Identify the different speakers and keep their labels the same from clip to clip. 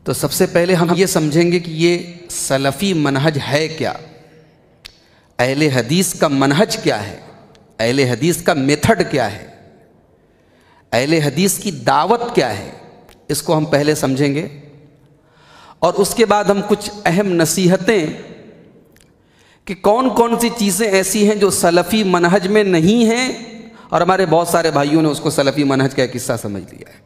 Speaker 1: تو سب سے پہلے ہم یہ سمجھیں گے کہ یہ سلفی منہج ہے کیا، اہل حدیث کا منہج کیا ہے، اہل حدیث کا میتھڈ کیا ہے، اہل حدیث کی دعوت کیا ہے، اس کو ہم پہلے سمجھیں گے، اور اس کے بعد ہم کچھ اہم نصیحتیں کہ کون کون سی چیزیں ایسی ہیں جو سلفی منہج میں نہیں ہیں اور ہمارے بہت سارے بھائیوں نے اس کو سلفی منہج کا ایک حصہ سمجھ لیا ہے۔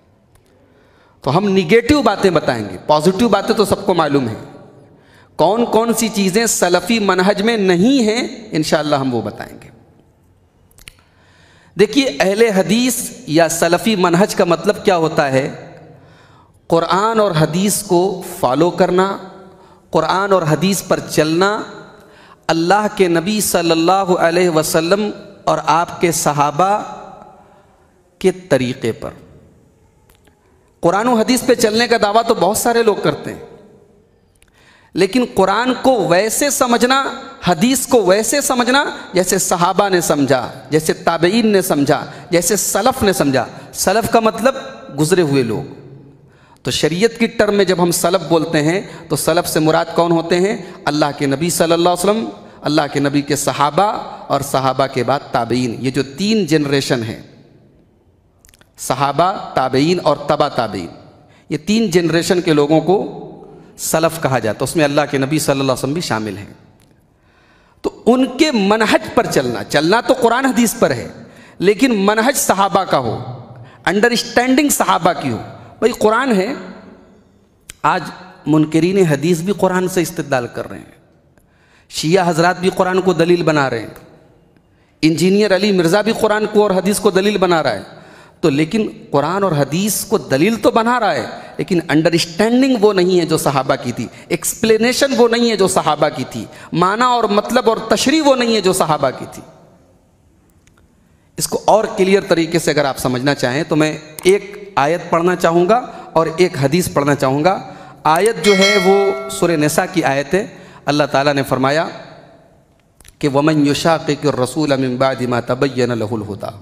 Speaker 1: تو ہم نگیٹو باتیں بتائیں گے، پازیٹو باتیں تو سب کو معلوم ہیں، کون کون سی چیزیں سلفی منہج میں نہیں ہیں انشاءاللہ ہم وہ بتائیں گے۔ دیکھیے، اہل حدیث یا سلفی منہج کا مطلب کیا ہوتا ہے؟ قرآن اور حدیث کو فالو کرنا، قرآن اور حدیث پر چلنا، اللہ کے نبی صلی اللہ علیہ وسلم اور آپ کے صحابہ کے طریقے پر۔ قرآن و حدیث پہ چلنے کا دعویٰ تو بہت سارے لوگ کرتے ہیں، لیکن قرآن کو ویسے سمجھنا، حدیث کو ویسے سمجھنا جیسے صحابہ نے سمجھا، جیسے تابعین نے سمجھا، جیسے سلف نے سمجھا۔ سلف کا مطلب گزرے ہوئے لوگ۔ تو شریعت کی ٹرم میں جب ہم سلف بولتے ہیں تو سلف سے مراد کون ہوتے ہیں؟ اللہ کے نبی صلی اللہ علیہ وسلم، اللہ کے نبی کے صحابہ، اور صحابہ کے بعد تابعین۔ یہ جو تین جنریشن ہیں، صحابہ، تابعین اور تبع تابعین، یہ تین جنریشن کے لوگوں کو سلف کہا جاتا ہے، اس میں اللہ کے نبی صلی اللہ علیہ وسلم بھی شامل ہیں۔ تو ان کے منہج پر چلنا تو قرآن حدیث پر ہے، لیکن منہج صحابہ کا ہو، انڈرسٹینڈنگ صحابہ کی ہو۔ بھئی قرآن ہے، آج منکرین حدیث بھی قرآن سے استدلال کر رہے ہیں، شیعہ حضرات بھی قرآن کو دلیل بنا رہے ہیں، انجینئر علی مرزا بھی قرآن کو اور حدیث کو دلیل بنا رہا ہے۔ تو لیکن قرآن اور حدیث کو دلیل تو بنا رہا ہے، لیکن انڈرسٹینڈنگ وہ نہیں ہے جو صحابہ کی تھی، ایکسپلینیشن وہ نہیں ہے جو صحابہ کی تھی، معنی اور مطلب اور تشریح وہ نہیں ہے جو صحابہ کی تھی۔ اس کو اور کلیئر طریقے سے اگر آپ سمجھنا چاہیں تو میں ایک آیت پڑھنا چاہوں گا اور ایک حدیث پڑھنا چاہوں گا۔ آیت جو ہے وہ سورہ نساء کی آیت ہے۔ اللہ تعالیٰ نے فرمایا کہ وَمَن يُشَاقِقِ الرَّسُولَ مِن بَعْدِ مَا تَبَيَّنَ لَهُ الْهُدَىٰ،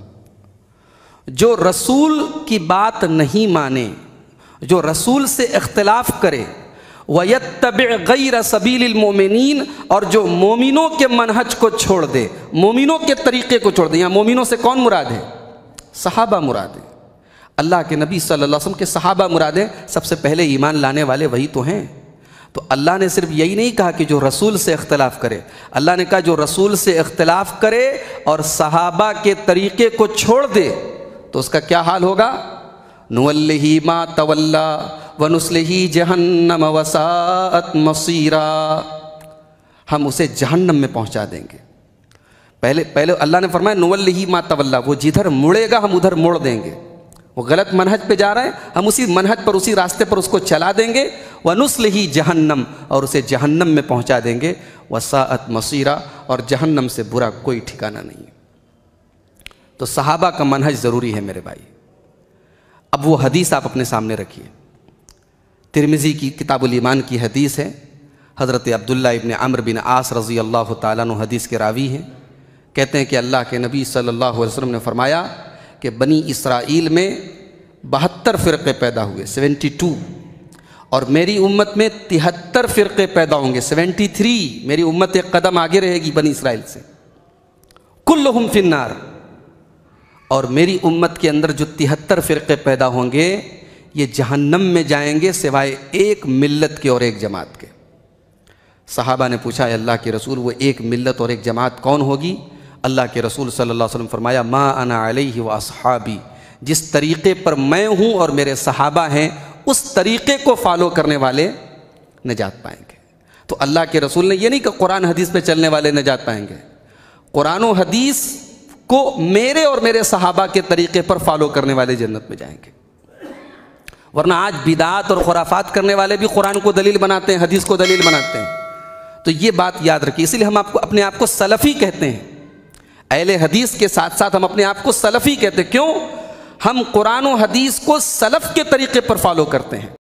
Speaker 1: جو رسول کی بات نہیں مانے، جو رسول سے اختلاف کرے، وَيَتَّبِعْ غَيْرَ سَبِيلِ الْمُؤْمِنِينَ، اور جو مومنوں کے منہج کو چھوڑ دے، مومنوں کے طریقے کو چھوڑ دے۔ یہاں مومنوں سے کون مراد ہے؟ صحابہ مراد ہے، اللہ کے نبی صلی اللہ علیہ وسلم کے صحابہ مراد ہیں۔ سب سے پہلے ایمان لانے والے وہی تو ہیں۔ تو اللہ نے صرف یہی نہیں کہا کہ جو رسول سے اختلاف کرے، اللہ نے کہا جو رسول سے اختلاف کرے اور صحابہ کے طریقے کو چھوڑ دے تو اس کا کیا حال ہوگا؟ نُوَلِّهِ مَا تَوَلَّى وَنُصْلِهِ جَهَنَّمَ وَسَاءَتْ مَصِيرًا، ہم اسے جہنم میں پہنچا دیں گے۔ پہلے اللہ نے فرمایا نُوَلِّهِ مَا تَوَلَّى، وہ جدھر مڑے گا ہم ادھر موڑ دیں گے۔ وہ غلط منہج پہ جا رہا ہے، ہم اسی منہج پر، اسی راستے پر اس کو چلا دیں گے۔ وَنُصْلِهِ جَهَنَّمَ، اور اسے جہنم میں پہنچا دیں گے۔ وَسَاءَتْ مَصِيرًا، اور جہنم سے برا کوئی ٹھکانہ نہیں ہے۔ تو صحابہ کا منہج ضروری ہے میرے بھائی۔ اب وہ حدیث آپ اپنے سامنے رکھیے، ترمذی کی کتاب الایمان کی حدیث ہے۔ حضرت عبداللہ ابن عمرو بن عاص رضی اللہ تعالیٰ عنہ حدیث کے راوی ہیں۔ کہتے ہیں کہ اللہ کے نبی صلی اللہ علیہ وسلم نے فرمایا کہ بنی اسرائیل میں 72 فرقے پیدا ہوئے، 72، اور میری امت میں 73 فرقے پیدا ہوں گے، 73۔ میری امت ایک قدم آگے رہے گی بنی اسرائیل سے۔ کلہم فی النار، اور میری امت کے اندر جو 73 فرقے پیدا ہوں گے یہ جہنم میں جائیں گے سوائے ایک ملت کے اور ایک جماعت کے۔ صحابہ نے پوچھا، اے اللہ کے رسول، وہ ایک ملت اور ایک جماعت کون ہوگی؟ اللہ کے رسول صلی اللہ علیہ وسلم فرمایا، ما انا علیہ واصحابی، جس طریقے پر میں ہوں اور میرے صحابہ ہیں اس طریقے کو فالو کرنے والے نجات پائیں گے۔ تو اللہ کے رسول نے یہ نہیں کہ قرآن حدیث پہ چلنے والے نجات پائیں گے، قرآن و حدیث کو میرے اور میرے صحابہ کے طریقے پر فالو کرنے والے جنت میں جائیں گے۔ ورنہ آج بدعات اور خرافات کرنے والے بھی قرآن کو دلیل بناتے ہیں، حدیث کو دلیل بناتے ہیں۔ تو یہ بات یاد رکھیے، اسی لیے ہم اپنے آپ کو سلفی کہتے ہیں۔ اہل حدیث کے ساتھ ساتھ ہم اپنے آپ کو سلفی کہتے ہیں۔ کیوں؟ ہم قرآن و حدیث کو سلف کے طریقے پر فالو کرتے ہیں۔